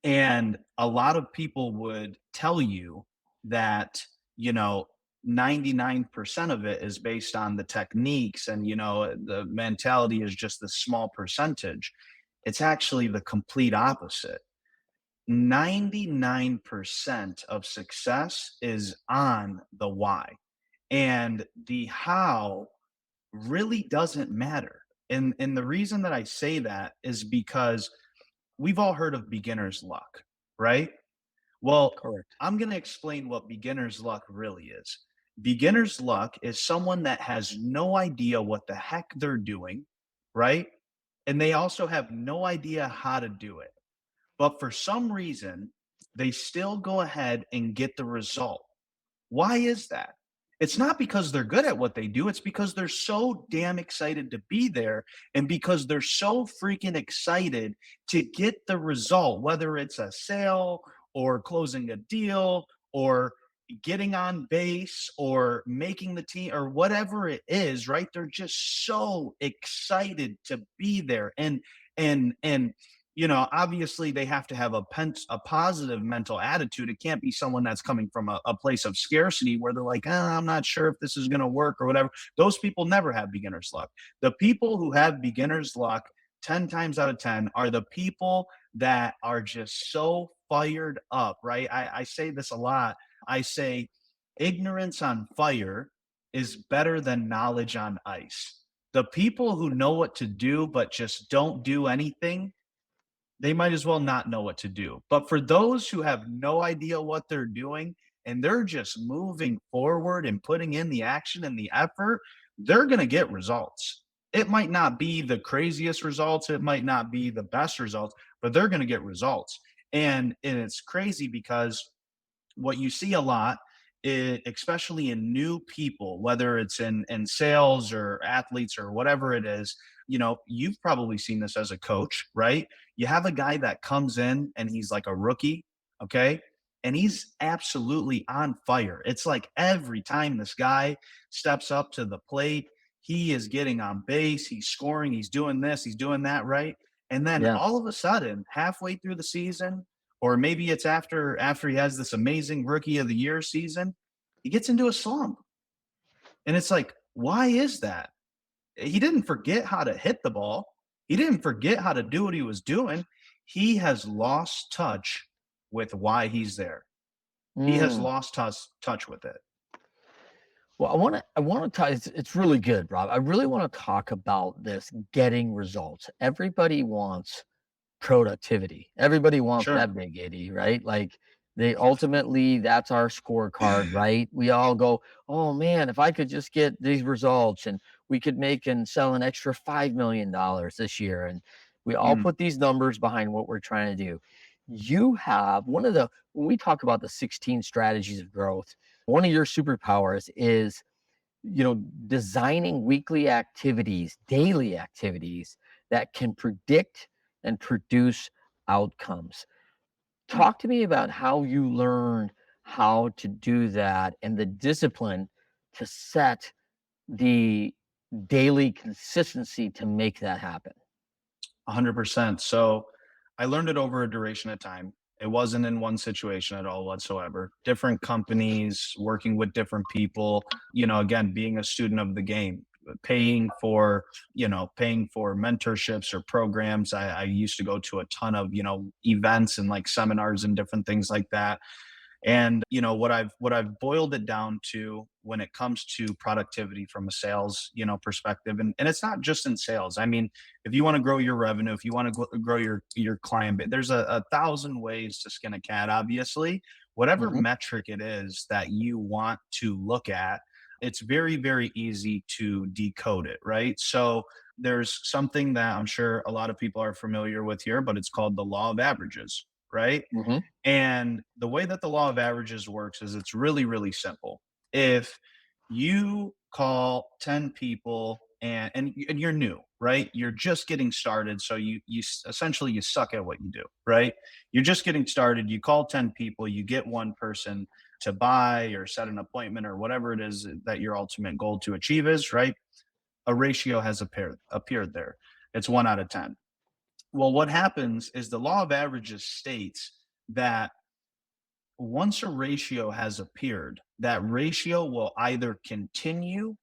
And a lot of people would tell you that, you know, 99% of it is based on the techniques and, the mentality is just the small percentage. It's actually the complete opposite. 99% of success is on the why, and the how really doesn't matter. And the reason that I say that is because we've all heard of beginner's luck, right? Well,
Correct.
I'm going to explain what beginner's luck really is. Beginner's luck is someone that has no idea what the heck they're doing, right? And they also have no idea how to do it, but for some reason, they still go ahead and get the result. Why is that? It's not because they're good at what they do. It's because they're so damn excited to be there and because they're so freaking excited to get the result, whether it's a sale or closing a deal or getting on base or making the team or whatever it is, right? They're just so excited to be there. And obviously they have to have a positive mental attitude. It can't be someone that's coming from a place of scarcity where they're like, I'm not sure if this is going to work or whatever. Those people never have beginner's luck. The people who have beginner's luck 10 times out of 10 are the people that are just so fired up, right? I say this a lot. I say ignorance on fire is better than knowledge on ice. The people who know what to do but just don't do anything, they might as well not know what to do. But for those who have no idea what they're doing and they're just moving forward and putting in the action and the effort, they're going to get results. It might not be the craziest results, it might not be the best results, but they're going to get results. And it's crazy because what you see a lot, especially in new people, whether it's in sales or athletes or whatever it is, you've probably seen this as a coach, right? You have a guy that comes in and he's like a rookie, okay? And he's absolutely on fire. It's like every time this guy steps up to the plate, he is getting on base, he's scoring, he's doing this, he's doing that, right? And then
Yeah.
all of a sudden, halfway through the season, or maybe it's after he has this amazing rookie of the year season, he gets into a slump. And it's like, why is that? He didn't forget how to hit the ball. He didn't forget how to do what he was doing. He has lost touch with why he's there. He has
Mm.
lost touch with it.
Well, I want to talk. It's really good, Rob. I really want to talk about this getting results. Everybody wants productivity. Everybody wants
Sure.
that big 80, right? Like they ultimately, that's our scorecard, right? We all go, oh man, if I could just get these results and we could make and sell an extra $5 million this year. And we all
Mm,
put these numbers behind what we're trying to do. You have when we talk about the 16 strategies of growth, one of your superpowers is designing weekly activities, daily activities that can predict and produce outcomes.
mm.
Talk to me about how you learned how to do that and the discipline to set the daily consistency to make that happen.
100%. So I learned it over a duration of time. It wasn't in one situation at all whatsoever. Different companies, working with different people, again, being a student of the game, paying for mentorships or programs. I used to go to a ton of, events and like seminars and different things like that. And what I've boiled it down to when it comes to productivity from a sales perspective, and it's not just in sales. I mean, if you want to grow your revenue, if you want to grow your client base, there's a thousand ways to skin a cat. Obviously, whatever
Hmm.
metric it is that you want to look at, it's very, very easy to decode it, right? So there's something that I'm sure a lot of people are familiar with here, but it's called the law of averages, right?
Hmm.
And the way that the law of averages works is it's really, really simple. If you call 10 people and you're new, right? You're just getting started. So essentially you suck at what you do, right? You're just getting started. You call 10 people, you get one person to buy or set an appointment or whatever it is that your ultimate goal to achieve is, right? A ratio has appeared there. It's 1 out of 10. Well, what happens is the law of averages states that once a ratio has appeared, that ratio will either continue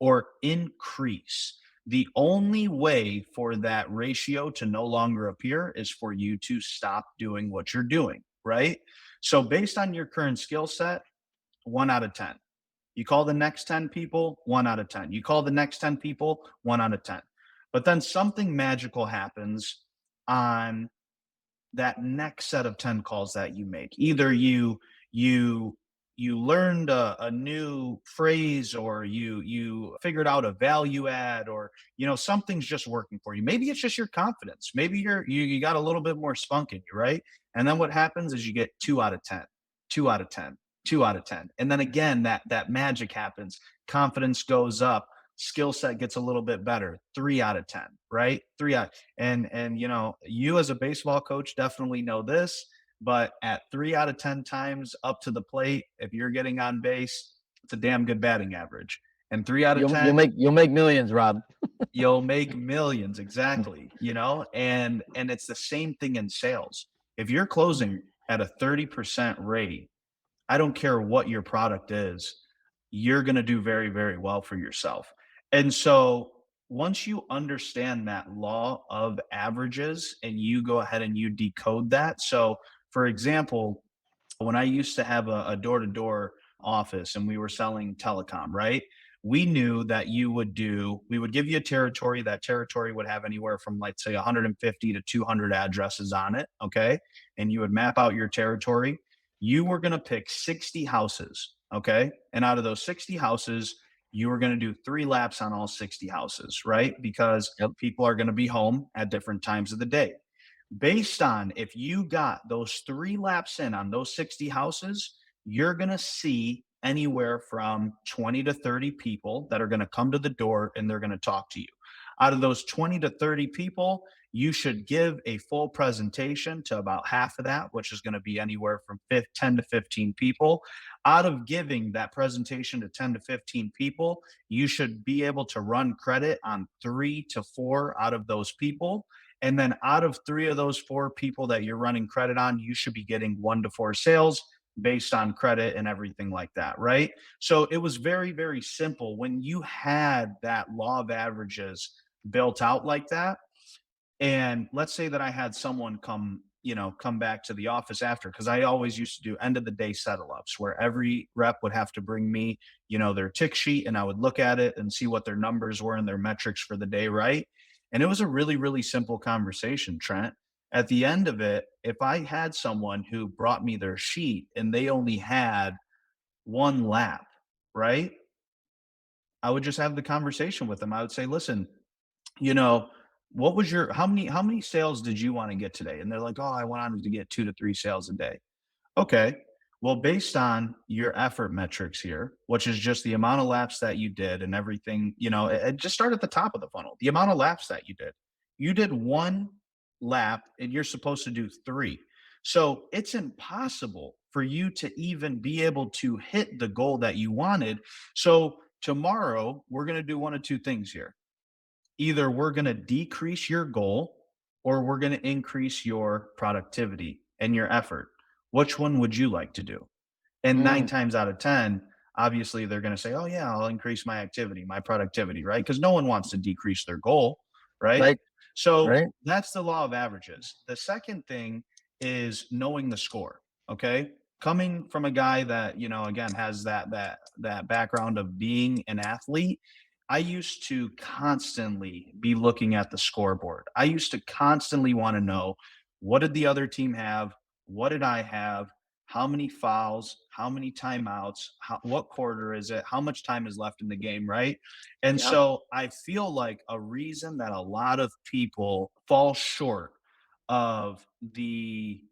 or increase. The only way for that ratio to no longer appear is for you to stop doing what you're doing, right? So, based on your current skill set, 1 out of 10. You call the next 10 people, 1 out of 10. You call the next 10 people, 1 out of 10. But then something magical happens on that next set of 10 calls that you make. Either you you learned a new phrase, or you figured out a value add, or something's just working for you. Maybe it's just your confidence. Maybe you got a little bit more spunk in you, right? And then what happens is you get 2 out of 10, 2 out of 10, 2 out of 10. And then again, that magic happens. Confidence goes up, skill set gets a little bit better. 3 out of 10, right? Three out. And you as a baseball coach definitely know this, but at 3 out of 10 times up to the plate, if you're getting on base, it's a damn good batting average. And three out of
You'll
10,
make millions, Rob.
you'll make millions. Exactly. And it's the same thing in sales. If you're closing at a 30% rate, I don't care what your product is, you're going to do very, very well for yourself. And so once you understand that law of averages and you go ahead and you decode that. So, for example, when I used to have a door to door office and we were selling telecom, right? We knew that we would give you a territory. That territory would have anywhere from, let's say, 150 to 200 addresses on it. Okay. And you would map out your territory. You were going to pick 60 houses. Okay. And out of those 60 houses, you were going to do 3 laps on all 60 houses, right? Because
Yep.
people are going to be home at different times of the day. Based on if you got those 3 laps in on those 60 houses, you're going to see anywhere from 20 to 30 people that are going to come to the door and they're going to talk to you. Out of those 20 to 30 people, you should give a full presentation to about half of that, which is going to be anywhere from 10 to 15 people. Out of giving that presentation to 10 to 15 people, you should be able to run credit on 3 to 4 out of those people. And then out of 3 of those 4 people that you're running credit on, you should be getting 1 to 4 sales based on credit and everything like that, right? So it was very, very simple. When you had that law of averages built out like that, and let's say that I had someone come back to the office after, because I always used to do end of the day settle ups where every rep would have to bring me, their tick sheet, and I would look at it and see what their numbers were and their metrics for the day, right? And it was a really, really simple conversation, Trent. At the end of it, if I had someone who brought me their sheet and they only had 1 lap, right? I would just have the conversation with them. I would say, listen, you know, what was your how many sales did you want to get today? And they're like, oh, I wanted to get 2 to 3 sales a day. Okay. Well, based on your effort metrics here, which is just the amount of laps that you did and everything, just start at the top of the funnel. The amount of laps that you did 1 lap and you're supposed to do 3. So it's impossible for you to even be able to hit the goal that you wanted. So tomorrow, we're going to do one of two things here. Either we're going to decrease your goal or we're going to increase your productivity and your effort. Which one would you like to do? And nine
Mm,
times out of 10, obviously they're going to say, oh, yeah, I'll increase my activity, my productivity, right? Because no one wants to decrease their goal, right?
right.
So
Right.
that's the law of averages. The second thing is knowing the score. Okay. coming from a guy that, again, has that background of being an athlete, I used to constantly be looking at the scoreboard. I used to constantly want to know, what did the other team have? What did I have? How many fouls? How many timeouts? What quarter is it? How much time is left in the game, right? And
Yeah.
so I feel like a reason that a lot of people fall short of the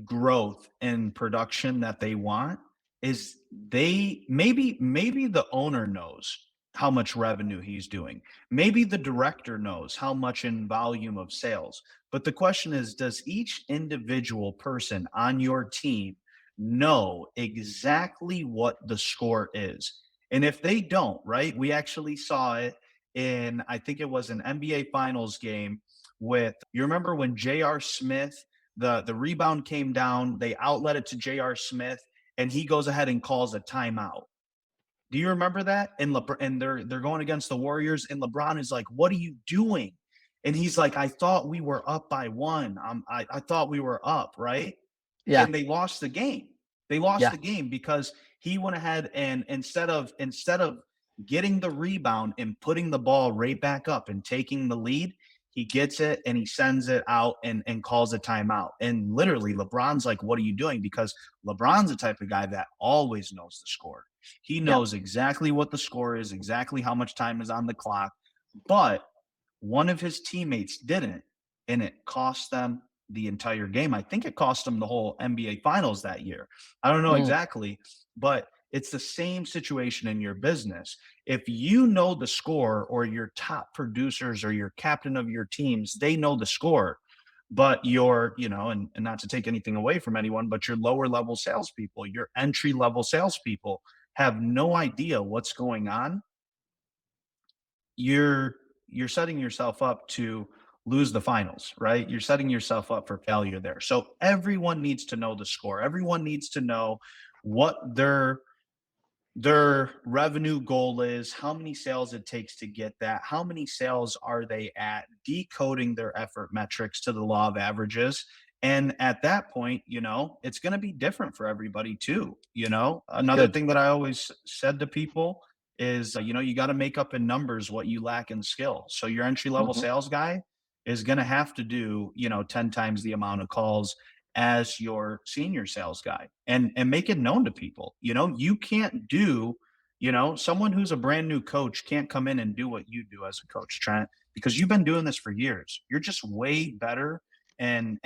growth and production that they want is, they maybe the owner knows how much revenue he's doing. Maybe the director knows how much in volume of sales. But the question is, does each individual person on your team know exactly what the score is? And if they don't, right? We actually saw it in, I think it was an NBA finals game with, you remember when J.R. Smith, the rebound came down, they outlet it to J.R. Smith, and he goes ahead and calls a timeout. Do you remember that? And they're going against the Warriors, and LeBron is like, "What are you doing?" And he's like, "I thought we were up by one. I thought we were up, right?"
Yeah.
And they lost the game. They lost
Yeah.
the game because he went ahead and, instead of getting the rebound and putting the ball right back up and taking the lead, he gets it and he sends it out and calls a timeout. And literally, LeBron's like, "What are you doing?" Because LeBron's the type of guy that always knows the score. He
Yeah.
knows exactly what the score is, exactly how much time is on the clock. But one of his teammates didn't, and it cost them the entire game. I think it cost them the whole NBA Finals that year. I don't know
Mm,
exactly, but it's the same situation in your business. If you know the score, or your top producers or your captain of your teams, they know the score, but your, and not to take anything away from anyone, but your lower level salespeople, your entry level salespeople have no idea what's going on, you're you're setting yourself up to lose the finals, right? You're setting yourself up for failure there. So everyone needs to know the score. Everyone needs to know what their revenue goal is, how many sales it takes to get that, how many sales are they at, decoding their effort metrics to the law of averages. And at that point, it's going to be different for everybody too. Another
good.
thing that I always said to people is, you got to make up in numbers what you lack in skill. So your entry level
Mhm.
sales guy is going to have to do, 10 times the amount of calls as your senior sales guy, and make it known to people. You can't do, someone who's a brand new coach can't come in and do what you do as a coach, Trent, because you've been doing this for years. You're just way better, and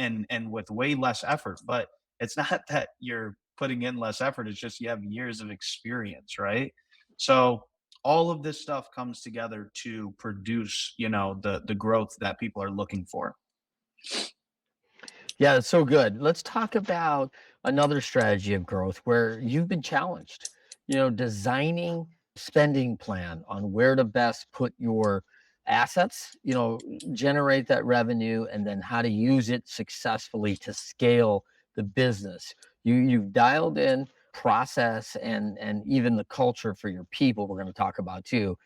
with way less effort. But it's not that you're putting in less effort, it's just you have years of experience, right? So all of this stuff comes together to produce, the growth that people are looking for.
Yeah, it's so good. Let's talk about another strategy of growth where you've been challenged. Designing spending plan on where to best put your assets, generate that revenue, and then how to use it successfully to scale the business. You've dialed in process and even the culture for your people, we're going to talk about too.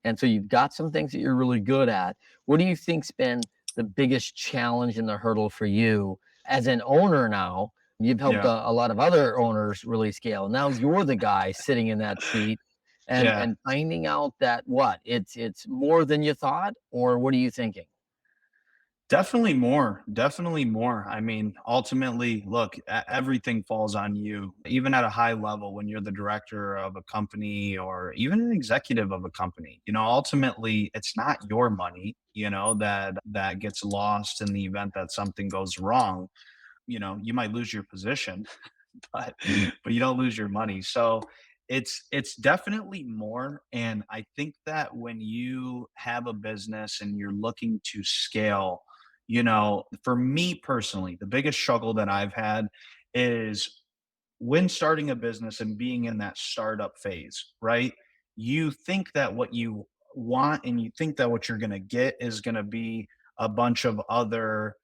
And so you've got some things that you're really good at. What do you think's been the biggest challenge and the hurdle for you as an owner now? You've helped
Yeah.
a lot of other owners really scale. Now you're the guy sitting in that seat and
Yeah.
finding out that what it's more than you thought, or what are you thinking?
Definitely more. Definitely more. I mean, ultimately, look, everything falls on you, even at a high level when you're the director of a company or even an executive of a company. Ultimately, it's not your money, that gets lost in the event that something goes wrong. You might lose your position, but you don't lose your money. So it's definitely more. And I think that when you have a business and you're looking to scale, for me personally, the biggest struggle that I've had is when starting a business and being in that startup phase, right? You think that what you want, and you think that what you're going to get is going to be a bunch of other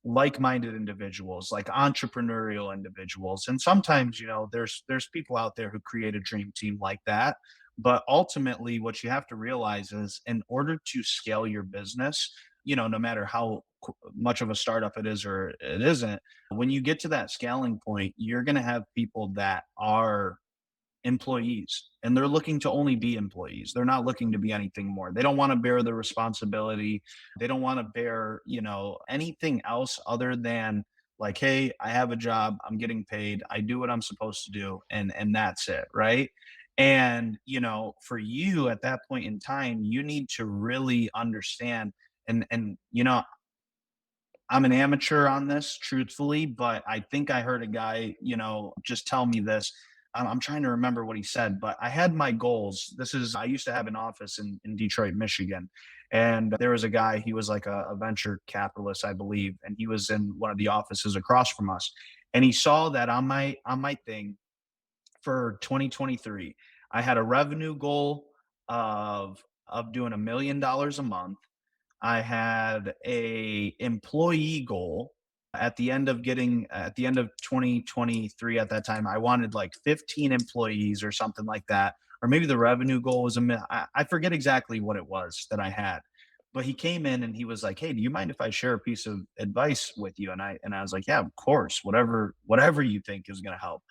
like-minded individuals, like entrepreneurial individuals. And sometimes, there's people out there who create a dream team like that. But ultimately, what you have to realize is, in order to scale your business, no matter how much of a startup it is or it isn't, when you get to that scaling point, you're going to have people that are employees and they're looking to only be employees. They're not looking to be anything more. They don't want to bear the responsibility. They don't want to bear, anything else other than like, hey, I have a job, I'm getting paid, I do what I'm supposed to do, and that's it, right? And for you at that point in time, you need to really understand and I'm an amateur on this, truthfully, but I think I heard a guy, just tell me this. I'm trying to remember what he said, but I had my goals. I used to have an office in Detroit, Michigan. And there was a guy, he was like a venture capitalist, I believe. And he was in one of the offices across from us. And he saw that on my thing for 2023, I had a revenue goal of doing $1 million a month. I had a employee goal at the end of 2023. At that time, I wanted like 15 employees or something like that, or maybe the revenue goal was I forget exactly what it was that I had. But he came in and he was like, "Hey, do you mind if I share a piece of advice with you?" And I was like, "Yeah, of course, whatever you think is going to help."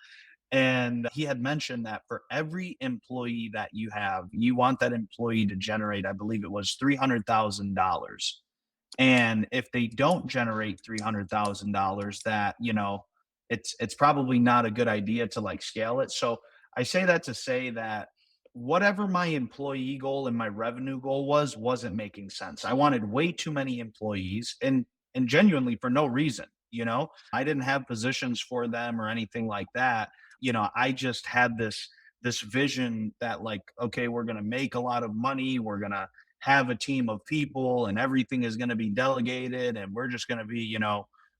And he had mentioned that for every employee that you have, you want that employee to generate, I believe it was $300,000. And if they don't generate $300,000, that, it's probably not a good idea to like scale it. So I say that to say that whatever my employee goal and my revenue goal wasn't making sense. I wanted way too many employees and genuinely for no reason, I didn't have positions for them or anything like that. I just had this vision that like, okay, we're going to make a lot of money, we're going to have a team of people and everything is going to be delegated and we're just going to be,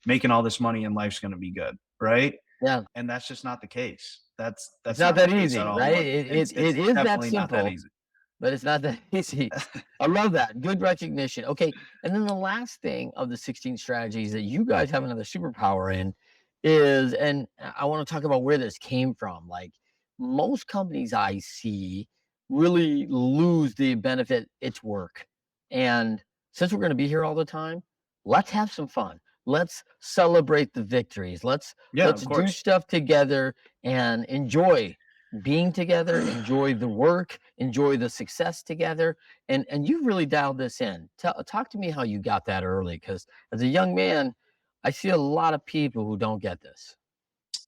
making all this money and life's going to be good, right?
Yeah.
And that's just not the case. That's
It's
that's
not
not the
that
case at
easy,
all.
right?
What
It
it's
it
it's
it is that
definitely not that
simple,
easy.
but it's not that easy. I love that. Good recognition. Okay, and then the last thing of the 16 strategies that you guys have another superpower in is, and I want to talk about where this came from. Like most companies I see really lose the benefit it's work. And since we're going to be here all the time, let's have some fun. Let's celebrate the victories. Let's
Yeah,
let's
of
do
course.
stuff together and enjoy being together, enjoy the work, enjoy the success together. And you really dialed this in. Talk to me how you got that early, because as a young man, I see a lot of people who don't get this.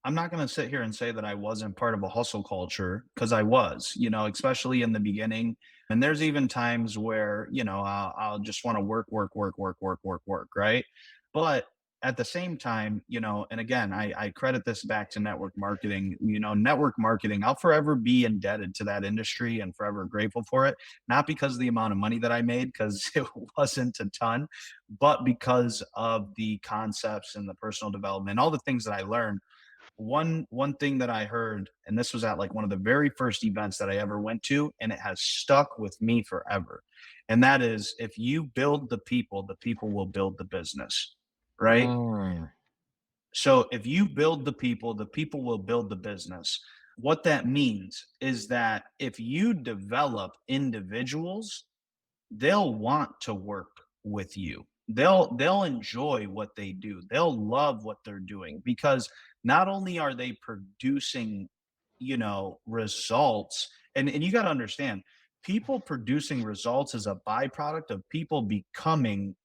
I'm not going to sit here and say that I wasn't part of a hustle culture because I was, especially in the beginning. And there's even times where, I'll just want to work, work, work, work, work, work, work, right? But at the same time, and again, I credit this back to network marketing. Network marketing, I'll forever be indebted to that industry and forever grateful for it. Not because of the amount of money that I made, because it wasn't a ton, but because of the concepts and the personal development, all the things that I learned. One thing that I heard, and this was at like one of the very first events that I ever went to, and it has stuck with me forever. And that is, if you build the people will build the business, right?
Mm,
So if you build the people will build the business. What that means is that if you develop individuals, they'll want to work with you. They'll enjoy what they do. They'll love what they're doing because not only are they producing, results, and you got to understand, people producing results is a byproduct of people becoming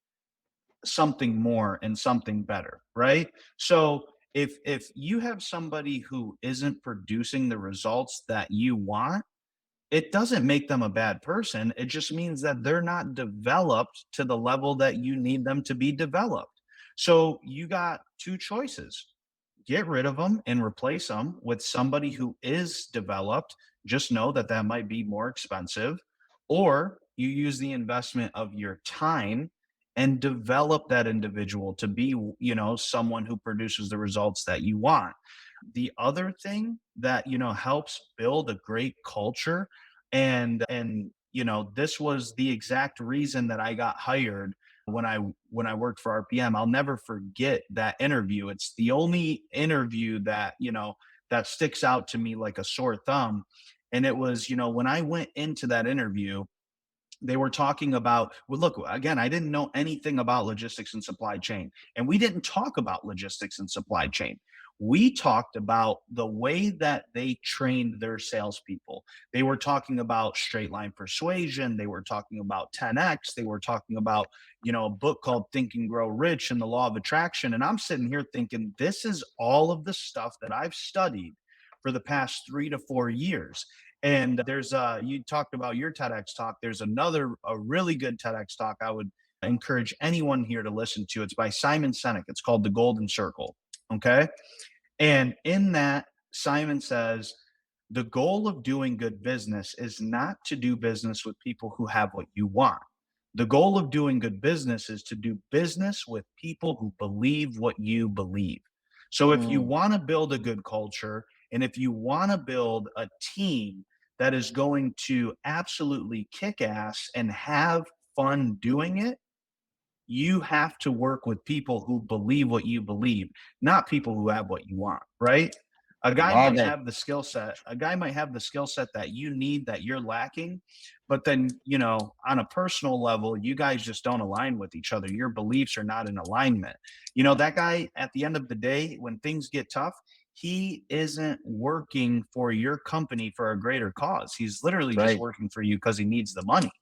something more and something better, right? So if you have somebody who isn't producing the results that you want, it doesn't make them a bad person. It just means that they're not developed to the level that you need them to be developed. So you got two choices: get rid of them and replace them with somebody who is developed. Just know that that might be more expensive, or you use the investment of your time and develop that individual to be, someone who produces the results that you want. The other thing that, helps build a great culture, and this was the exact reason that I got hired when I worked for RPM. I'll never forget that interview. It's the only interview that, that sticks out to me like a sore thumb. And it was, when I went into that interview, They were talking about, well, look, again, I didn't know anything about logistics and supply chain. And we didn't talk about logistics and supply chain. We talked about the way that they trained their salespeople. They were talking about straight line persuasion. They were talking about 10x. They were talking about, a book called Think and Grow Rich and the Law of Attraction. And I'm sitting here thinking, this is all of the stuff that I've studied for the past 3 to 4 years. And you talked about your TEDx talk. There's a really good TEDx talk I would encourage anyone here to listen to. It's by Simon Sinek. It's called The Golden Circle. Okay. And in that, Simon says, the goal of doing good business is not to do business with people who have what you want. The goal of doing good business is to do business with people who believe what you believe. So if you
Mm,
want to build a good culture, and if you want to build a team that is going to absolutely kick ass and have fun doing it, you have to work with people who believe what you believe, not people who have what you want, right? A guy
love
might
it.
have the skill set. A guy might have the skill set that you need that you're lacking, but then, on a personal level, you guys just don't align with each other. Your beliefs are not in alignment. That guy at the end of the day, when things get tough, he isn't working for your company for a greater cause. He's literally just
Right.
working for you because he needs the money,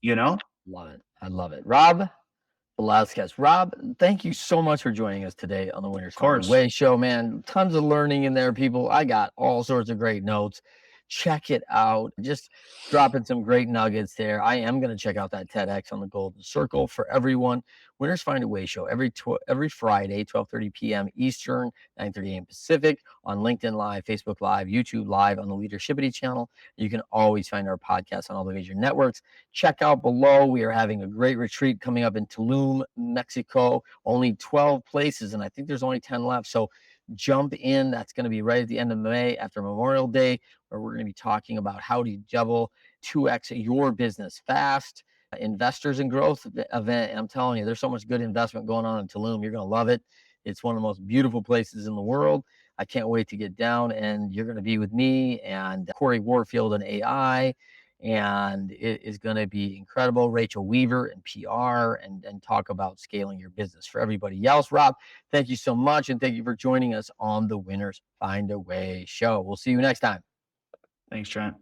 you know?
Love it. I love it. Rob Velazquez. Rob, thank you so much for joining us today on the Winners
Of
Find a
course.
Way show, man. Tons of learning in there, people. I got all sorts of great notes. Check it out. Just dropping some great nuggets there. I am going to check out that TEDx on the Golden Circle for everyone. Winners Find a Way show every Friday, 12:30 p.m. Eastern, 9:30 a.m. Pacific on LinkedIn Live, Facebook Live, YouTube Live on the Leadershipity channel. You can always find our podcast on all the major networks. Check out below. We are having a great retreat coming up in Tulum, Mexico. Only 12 places, and I think there's only 10 left. So jump in. That's going to be right at the end of May after Memorial Day, where we're going to be talking about how to double 2x your business fast. Investors in Growth event. I'm telling you, there's so much good investment going on in Tulum. You're going to love it. It's one of the most beautiful places in the world. I can't wait to get down, and you're going to be with me and Corey Warfield and AI, and it is going to be incredible. Rachel Weaver and PR, and talk about scaling your business for everybody else. Rob, thank you so much, and thank you for joining us on the Winners Find a Way show. We'll see you next time.
Thanks, Trent.